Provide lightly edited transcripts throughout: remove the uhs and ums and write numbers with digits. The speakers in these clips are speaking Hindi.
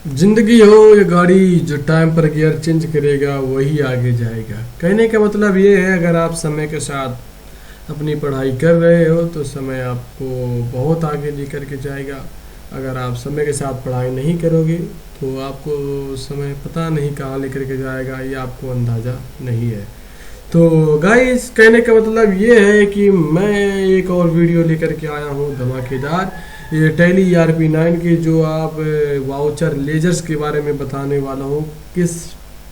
जिंदगी हो या गाड़ी, जो टाइम पर गियर चेंज करेगा वही आगे जाएगा। कहने का मतलब ये है, अगर आप समय के साथ अपनी पढ़ाई कर रहे हो तो समय आपको बहुत आगे लेकर के जाएगा। अगर आप समय के साथ पढ़ाई नहीं करोगे तो आपको समय पता नहीं कहाँ लेकर के जाएगा, ये आपको अंदाज़ा नहीं है। तो गाइस, कहने का मतलब ये है कि मैं एक और वीडियो लेकर के आया हूँ धमाकेदार। ये टैली ERP9 के जो आप वाउचर लेजर्स के बारे में बताने वाला हूँ। किस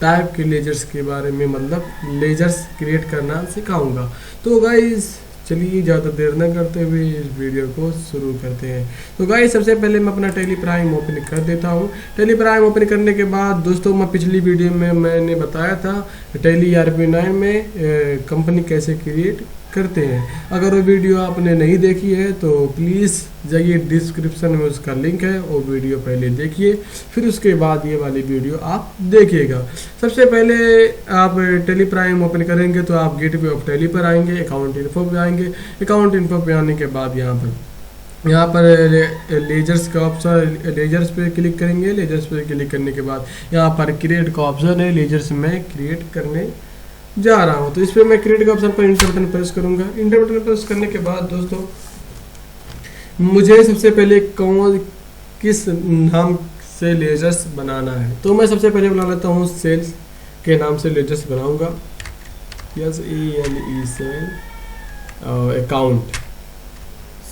टाइप के लेजर्स के बारे में, मतलब लेजर्स क्रिएट करना सिखाऊंगा। तो गाइस चलिए ज़्यादा देर न करते हुए इस वीडियो को शुरू करते हैं। तो गाइस, सबसे पहले मैं अपना टैली प्राइम ओपन कर देता हूँ। टैली प्राइम ओपन करने के बाद दोस्तों, मैं पिछली वीडियो में मैंने बताया था टैली ERP9 में कंपनी कैसे क्रिएट करते हैं। अगर वो वीडियो आपने नहीं देखी है तो प्लीज़ जाइए, डिस्क्रिप्शन में उसका लिंक है, वो वीडियो पहले देखिए, फिर उसके बाद ये वाली वीडियो आप देखिएगा। सबसे पहले आप टैली प्राइम ओपन करेंगे तो आप गेटवे ऑफ टैली पर आएंगे, अकाउंट इन्फो पे आएंगे। अकाउंट इन्फो पे आने के बाद यहाँ पर लेजर्स का ऑप्शन, लेजर्स पे क्लिक करेंगे। लेजर्स पे क्लिक करने के बाद यहाँ पर क्रिएट का ऑप्शन है, लेजर्स में क्रिएट करने जा रहा हूँ। तो इस पर मैं क्रिएट का ऑप्शन पर इंटर बटन प्रेस करूंगा। इंटर बटन प्रेस करने के बाद दोस्तों, मुझे सबसे पहले किस नाम से लेजर्स बनाना है, तो मैं सबसे पहले बना लेता हूँ सेल्स के नाम से लेजर्स बनाऊंगा। SELE sale account,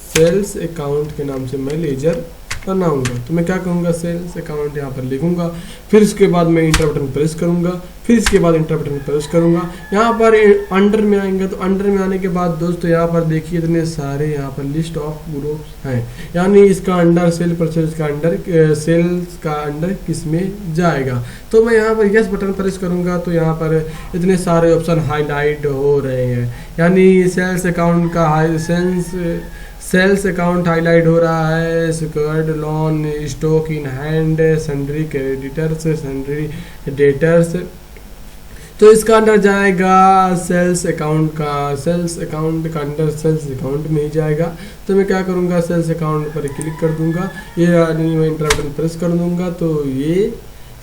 sales account के नाम से मैं लेजर बनाऊंगा। तो मैं क्या करूंगा, सेल्स अकाउंट यहाँ पर लिखूंगा। फिर उसके बाद मैं इंटर बटन प्रेस करूंगा। फिर इसके बाद इंटर बटन प्रेस करूंगा। यहाँ पर अंडर में आएंगे तो अंडर में आने के बाद दोस्तों, यहाँ पर देखिए इतने सारे यहाँ पर लिस्ट ऑफ ग्रुप्स हैं। यानी इसका अंडर सेल परचेज का अंडर, सेल्स का अंडर किस में जाएगा। तो मैं यहाँ पर यस बटन प्रेस करूंगा तो यहाँ पर इतने सारे ऑप्शन हाईलाइट हो रहे हैं। यानी सेल्स अकाउंट का सेल्स अकाउंट हाईलाइट हो रहा है। Secured loan, stock in hand, sundry creditors, sundry debtors, तो इसका अंदर जाएगा सेल्स अकाउंट का। सेल्स अकाउंट का अंदर सेल्स अकाउंट में ही जाएगा। तो मैं क्या करूँगा, सेल्स अकाउंट पर क्लिक कर दूंगा। ये मैं इंटर बटन प्रेस कर दूंगा तो ये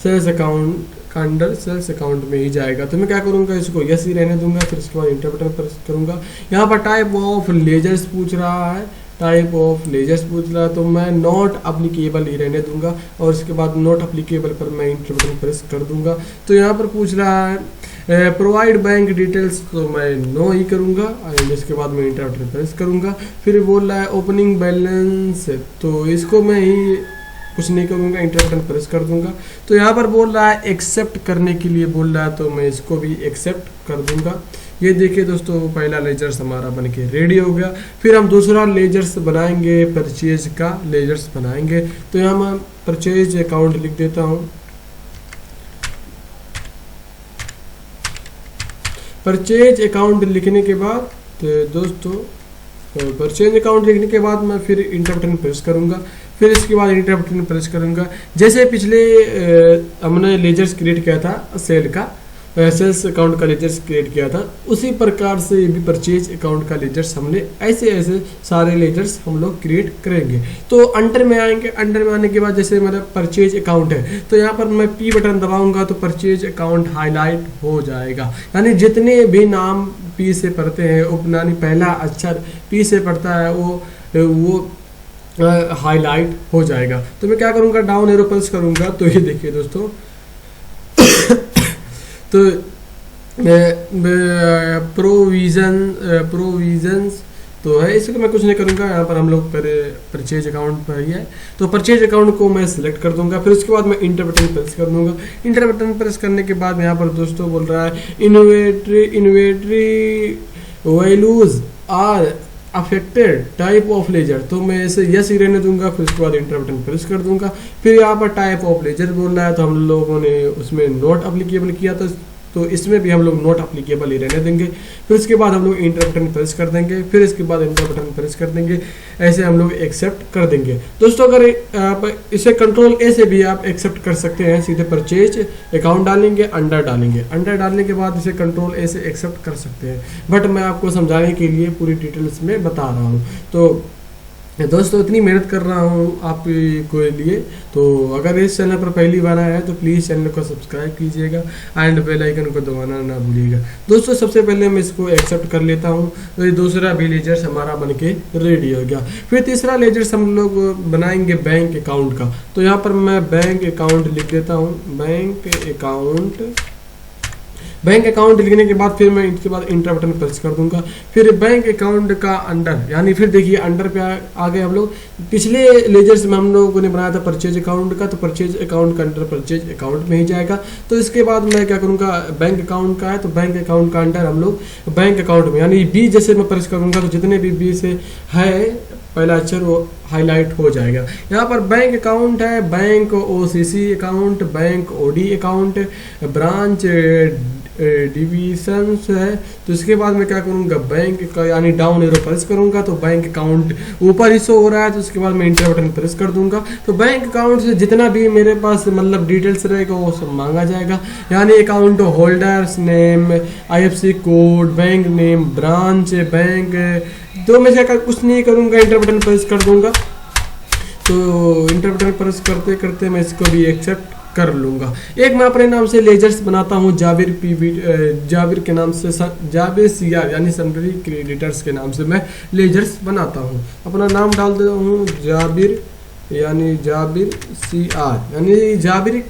सेल्स अकाउंट का अंडर सेल्स अकाउंट में ही जाएगा। तो मैं क्या करूँगा, इसको यस ही रहने दूंगा। फिर उसके बाद इंटर बटन प्रेस करूँगा। यहाँ पर टाइप ऑफ लेजर्स पूछ रहा है, टाइप ऑफ लेजर्स पूछ रहा है, तो मैं नॉट अप्लीकेबल ही रहने दूंगा। और इसके बाद नॉट अप्लीकेबल पर मैं इंटर बटन प्रेस कर दूंगा। तो यहाँ पर पूछ रहा है प्रोवाइड बैंक डिटेल्स, तो मैं नो ही करूँगा। इसके बाद मैं इंटर बटन प्रेस करूँगा। फिर बोल रहा है ओपनिंग बैलेंस, तो इसको मैं ही कुछ नहीं करूँगा, इंटर बटन प्रेस कर दूंगा। तो यहाँ पर बोल रहा है एक्सेप्ट करने के लिए बोल रहा है, तो मैं इसको भी एक्सेप्ट कर दूंगा। ये देखिए दोस्तों, पहला लेजर्स हमारा बन के रेडी हो गया। फिर हम दूसरा लेजर्स बनाएंगे, परचेज का लेजर्स बनाएंगे। तो यहाँ मैं परचेज अकाउंट लिख देता हूँ। परचेज अकाउंट लिखने के बाद तो दोस्तों, परचेज अकाउंट लिखने के बाद मैं फिर इंटर बटन प्रेस करूँगा। फिर इसके बाद इंटर बटन प्रेस करूँगा। जैसे पिछले हमने लेजर्स क्रिएट किया था सेल का, सेल्स अकाउंट का लेजर्स क्रिएट किया था, उसी प्रकार से भी परचेज अकाउंट का लेजर्स हमने ऐसे सारे लेजर्स हम लोग क्रिएट करेंगे। तो अंडर में आएंगे। अंडर में आने के बाद जैसे मेरा परचेज अकाउंट है, तो यहाँ पर मैं P बटन दबाऊंगा तो परचेज अकाउंट हाईलाइट हो जाएगा। यानी जितने भी नाम P से पढ़ते हैं, यानी पहला अक्षर P से पढ़ता है, वो हाईलाइट हो जाएगा। तो मैं क्या करूँगा, डाउन एरो प्रेस करूँगा। तो ये देखिए दोस्तों, तो प्रोविजंस तो है, इसलिए मैं कुछ नहीं करूँगा। यहाँ पर हम लोग परचेज अकाउंट पर ही है, तो परचेज अकाउंट को मैं सिलेक्ट कर दूंगा। फिर उसके बाद मैं इंटर बटन प्रेस कर दूंगा। इंटर बटन प्रेस करने के बाद यहाँ पर दोस्तों बोल रहा है inventory values are affected type of ledger, तो मैं इसे यस ही रहने दूंगा। फिर उसके बाद इंटर बटन प्रेस कर दूंगा। फिर यहाँ पर टाइप ऑफ लेजर बोल रहा है, तो हम लोगों ने उसमें नॉट अप्लीकेबल किया था, तो इसमें भी हम लोग नॉट अप्लीकेबल ही रहने देंगे। फिर उसके बाद हम लोग इंटर बटन प्रेस कर देंगे। फिर इसके बाद इंटर बटन प्रेस कर देंगे। ऐसे हम लोग एक्सेप्ट कर देंगे। दोस्तों, अगर आप इसे कंट्रोल ए से भी आप एक्सेप्ट कर सकते हैं। सीधे परचेज अकाउंट डालेंगे, अंडर डालेंगे, अंडर डालने के बाद इसे कंट्रोल ए से एक्सेप्ट कर सकते हैं। बट मैं आपको समझाने के लिए पूरी डिटेल्स में बता रहा हूँ। तो दोस्तों इतनी मेहनत कर रहा हूँ आपके लिए, तो अगर इस चैनल पर पहली बार आया है तो प्लीज़ चैनल को सब्सक्राइब कीजिएगा एंड बेल आइकन को दबाना ना भूलिएगा। दोस्तों सबसे पहले मैं इसको एक्सेप्ट कर लेता हूँ, तो ये दूसरा भी लेजर्स हमारा बनके रेडी हो गया। फिर तीसरा लेजर्स हम लोग बनाएंगे बैंक अकाउंट का। तो यहाँ पर मैं बैंक अकाउंट लिख देता हूँ, बैंक अकाउंट लिखने के बाद फिर मैं इसके बाद इंटर बटन प्रेस कर दूंगा। फिर बैंक अकाउंट का अंडर, यानी फिर देखिए अंडर पे आ गए हम लोग। पिछले लेजर्स में हम लोगों ने बनाया था परचेज अकाउंट का, तो परचेज अकाउंट का अंडर परचेज अकाउंट में ही जाएगा। तो इसके बाद मैं क्या करूंगा, बैंक अकाउंट का है तो बैंक अकाउंट का अंडर हम लोग बैंक अकाउंट में, यानी बी जैसे मैं प्रेस करूंगा तो जितने भी बी से है पहला अक्षर वो हाईलाइट हो जाएगा। यहाँ पर बैंक अकाउंट है, bank OCC account, bank OD account, branch divisions है। तो इसके बाद मैं क्या करूँगा, बैंक का यानी डाउन एरो प्रेस करूँगा तो बैंक अकाउंट ऊपर ही शो हो रहा है। तो उसके बाद मैं इंटर बटन प्रेस कर दूंगा, तो बैंक अकाउंट से जितना भी मेरे पास मतलब डिटेल्स रहेगा वो सब मांगा जाएगा, यानी account holders name, IFSC code, bank name, branch, bank. तो मैं जाकर कुछ नहीं करूँगा, इंटर बटन प्रेस कर दूंगा। तो इंटर बटन प्रेस करते करते मैं इसको भी एक्सेप्ट कर लूँगा। एक मैं अपने नाम से लेजर्स बनाता हूँ, जाबिर के नाम से, जाबिर CR यानी सन्ड्री क्रेडिटर्स के नाम से मैं लेजर्स बनाता हूँ। अपना नाम डाल देता हूँ जाबिर, यानी जाबिर CR यानी जाबिर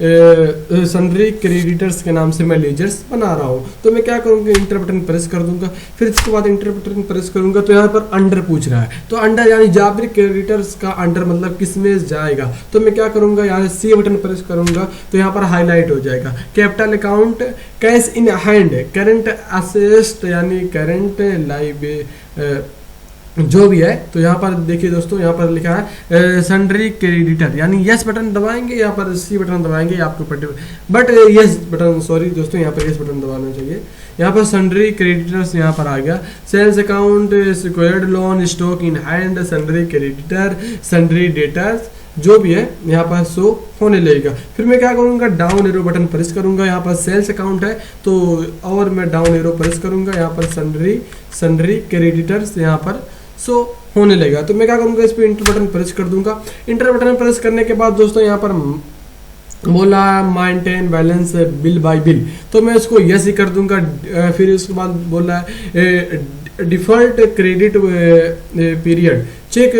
सन्ड्री क्रेडिटर्स के नाम से मैं लेजर्स बना रहा हूँ। तो मैं क्या करूँगा, इंटर बटन प्रेस कर दूंगा। फिर इसके बाद इंटर बटन प्रेस करूँगा तो यहाँ पर अंडर पूछ रहा है, तो अंडर यानी जाबिर क्रेडिटर्स का अंडर मतलब किस में जाएगा। तो मैं क्या करूँगा, यहाँ से C बटन प्रेस करूँगा तो यहाँ पर हाईलाइट हो जाएगा। Capital account, cash in hand, current asset यानी करंट लाइव जो भी है। तो यहाँ पर देखिए दोस्तों, यहाँ पर लिखा है सन्ड्री क्रेडिटर, यानी यस बटन दबाएंगे, यहाँ पर C बटन दबाएंगे आपको बट यस बटन, सॉरी दोस्तों यहाँ पर यस बटन दबाना चाहिए। यहाँ पर सन्ड्री क्रेडिटर्स यहाँ पर आ गया। Sales account, secured loan, stock in hand, sundry creditor, sundry debtors जो भी है यहाँ पर शो होने लगेगा। फिर मैं क्या करूँगा, डाउन एरो बटन प्रेस करूँगा। यहाँ पर सेल्स अकाउंट है तो और मैं डाउन एरो प्रेस करूँगा, यहाँ पर सन्ड्री क्रेडिटर्स यहाँ पर सो होने लगेगा। तो मैं क्या करूँगा, इस पर इंटर बटन प्रेस कर दूंगा। इंटर बटन प्रेस करने के बाद दोस्तों यहाँ पर बोला maintain balance bill bye bill, तो मैं इसको यस ही कर दूंगा। फिर उसके बाद बोला है default credit period, check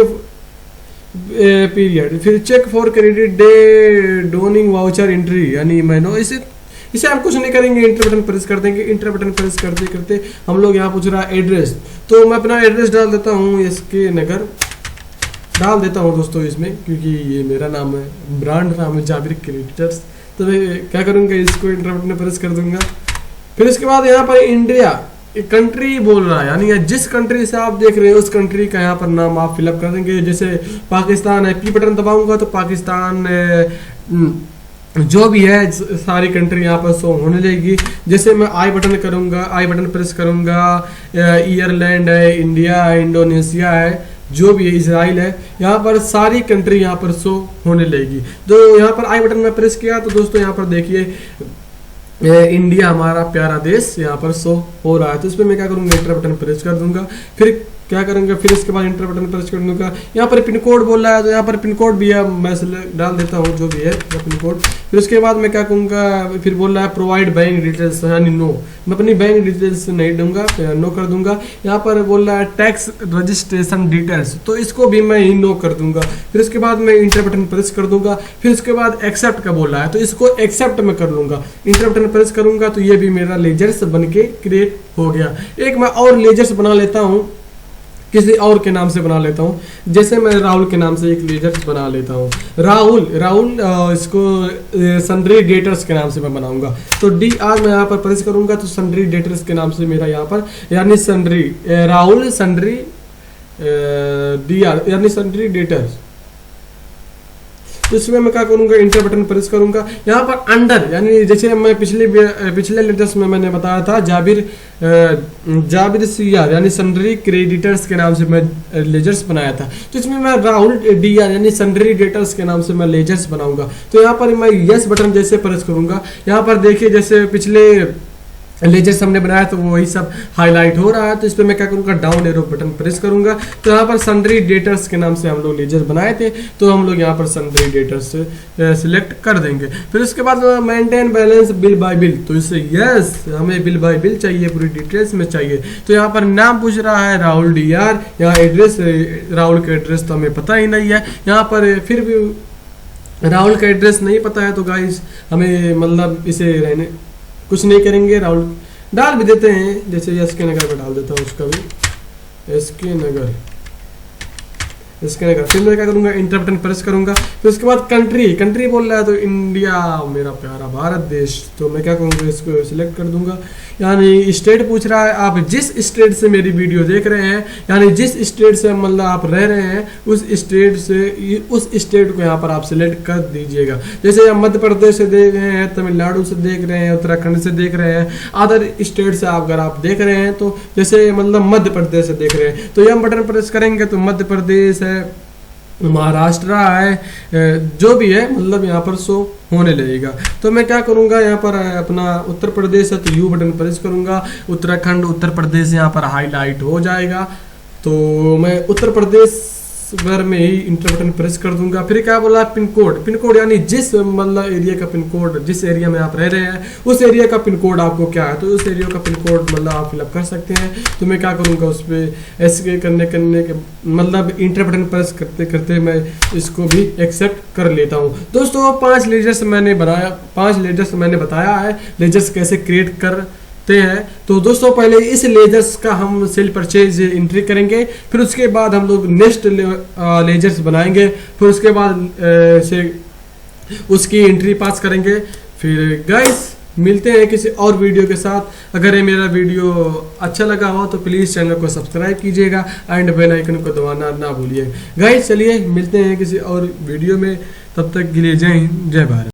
period, फिर चेक फॉर क्रेडिट डे, डोनिंग वाउचर एंट्री, यानी महीनों। इसे हम कुछ नहीं करेंगे, इंटर बटन प्रेस कर देंगे। इंटर बटन प्रेस करते करते हम लोग यहाँ पूछ रहा है एड्रेस, तो मैं अपना एड्रेस डाल देता हूँ, SK नगर डाल देता हूँ दोस्तों इसमें, क्योंकि ये मेरा नाम है, ब्रांड नाम है जाबिर क्रेडिटर्स। तो मैं क्या करूँगा, इसको इंटर बटन प्रेस कर दूंगा। फिर इसके बाद यहाँ पर इंडिया कंट्री बोल रहा है, यानी जिस कंट्री से आप देख रहे हैं उस कंट्री का यहाँ पर नाम आप फिलअप कर देंगे। जैसे पाकिस्तान है, P बटन दबाऊंगा तो पाकिस्तान जो भी है सारी कंट्री यहाँ पर शो होने लगेगी। जैसे मैं I बटन करूँगा, I बटन प्रेस करूँगा, आयरलैंड है, इंडिया है, इंडोनेशिया है, जो भी है, इजराइल है, यहाँ पर सारी कंट्री यहाँ पर शो होने लगेगी। तो यहाँ पर I बटन में प्रेस किया तो दोस्तों यहाँ पर देखिए इंडिया हमारा प्यारा देश यहाँ पर शो हो रहा है। तो इस पर मैं क्या करूँगा, इंटर बटन प्रेस कर दूंगा। फिर क्या करूँगा, फिर इसके बाद इंटर बटन प्रेस कर दूंगा। यहाँ पर पिन कोड बोल रहा है तो यहाँ पर पिन कोड भी है, मैं डाल देता हूँ जो भी है पिन कोड। फिर उसके बाद मैं क्या कहूँगा, फिर बोल रहा है प्रोवाइड बैंक डिटेल्स, यानी नो, मैं अपनी बैंक डिटेल्स नहीं दूंगा, नो कर दूंगा। यहाँ पर बोल रहा है टैक्स रजिस्ट्रेशन डिटेल्स, तो इसको भी मैं ही नो कर दूंगा। फिर उसके बाद मैं इंटर बटन प्रेस कर दूंगा। फिर उसके बाद एक्सेप्ट का बोल रहा है तो इसको एक्सेप्ट में कर लूंगा। इंटर बटन प्रेस करूंगा तो ये भी मेरा लेजर्स बन के क्रिएट हो गया। एक मैं और लेजर्स बना लेता हूँ, किसी और के नाम से बना लेता हूँ। जैसे मैं राहुल के नाम से एक लेजर्स बना लेता हूँ, राहुल इसको सन्ड्री डेटर्स के नाम से मैं बनाऊंगा। तो DR मैं यहाँ पर प्रेस करूंगा तो सन्ड्री डेटर्स के नाम से मेरा यहाँ पर, यानी सन्ड्री राहुल सन्ड्री DR यानी सन्ड्री डेटर्स। तो इसमें मैं क्या करूंगा, इंटर बटन प्रेस करूंगा। यहाँ पर अंडर, यानी जैसे मैं पिछले लेटर्स में मैंने बताया था जाबिर CR यानी सन्ड्री क्रेडिटर्स के नाम से मैं लेजर्स बनाया था। तो इसमें मैं राहुल DR यानी सन्ड्री डेटर्स के नाम से मैं लेजर्स बनाऊंगा। तो यहाँ पर मैं यस बटन जैसे प्रेस करूंगा, यहाँ पर देखिए जैसे पिछले लेजर्स हमने बनाया तो वही सब हाईलाइट हो रहा है। तो इस पर मैं क्या करूँगा, डाउन एरो बटन प्रेस करूँगा। तो यहाँ पर सन्ड्री डेटर्स के नाम से हम लोग लेजर बनाए थे, तो हम लोग यहाँ पर सन्ड्री डेटर्स सिलेक्ट कर देंगे। फिर उसके बाद maintain balance bill bye bill, तो इससे यस हमें बिल बाय बिल चाहिए, पूरी डिटेल्स में चाहिए। तो यहाँ पर नाम पूछ रहा है राहुल DR, यहाँ एड्रेस राहुल का एड्रेस तो हमें पता ही नहीं है। यहाँ पर फिर भी राहुल का एड्रेस नहीं पता है, तो गाइस हमें मतलब इसे रहने कुछ नहीं करेंगे, राहुल डाल भी देते हैं, जैसे SK नगर में डाल देता हूँ उसका भी, SK नगर। फिर मैं क्या करूँगा, इंटर बटन प्रेस करूँगा। फिर उसके बाद कंट्री बोल रहा है, तो इंडिया मेरा प्यारा भारत देश, तो मैं क्या करूँगा, इसको सिलेक्ट कर दूंगा। यानी स्टेट पूछ रहा है, आप जिस स्टेट से मेरी वीडियो देख रहे हैं, यानी जिस स्टेट से मतलब आप रह रहे हैं, उस स्टेट को यहाँ पर आप सिलेक्ट कर दीजिएगा। जैसे आप मध्य प्रदेश से देख रहे हैं, तमिलनाडु से देख रहे हैं, उत्तराखंड से देख रहे हैं, अदर स्टेट से अगर आप देख रहे हैं, तो जैसे मतलब मध्य प्रदेश से देख रहे हैं, तो ये हम बटन प्रेस करेंगे तो मध्य प्रदेश है, महाराष्ट्र है, जो भी है मतलब यहाँ पर शो होने लगेगा। तो मैं क्या करूँगा, यहाँ पर अपना उत्तर प्रदेश है तो U बटन प्रेस करूँगा, उत्तराखंड उत्तर प्रदेश यहाँ पर हाईलाइट हो जाएगा। तो मैं उत्तर प्रदेश भर में ही इंटर बटन प्रेस कर दूंगा। फिर क्या बोला, पिन कोड यानी जिस मतलब एरिया का पिन कोड, जिस एरिया में आप रह रहे हैं उस एरिया का पिन कोड आपको क्या है, तो उस एरिया का पिन कोड मतलब आप फिलअप कर सकते हैं। तो मैं क्या करूंगा, उस पर SK करने के मतलब इंटर बटन प्रेस करते करते मैं इसको भी एक्सेप्ट कर लेता हूँ। दोस्तों 5 लेजर्स मैंने बताया है लेजर्स कैसे क्रिएट कर हैं। तो दोस्तों पहले इस लेजर्स का हम सेल परचेज एंट्री करेंगे, फिर उसके बाद हम लोग नेक्स्ट लेजर्स बनाएंगे, फिर उसके बाद से उसकी एंट्री पास करेंगे। फिर गाइस मिलते हैं किसी और वीडियो के साथ। अगर ये मेरा वीडियो अच्छा लगा हो तो प्लीज़ चैनल को सब्सक्राइब कीजिएगा एंड बेल आइकन को दबाना ना भूलिए। गाइस चलिए मिलते हैं किसी और वीडियो में, तब तक के लिए जय हिंद जय भारत।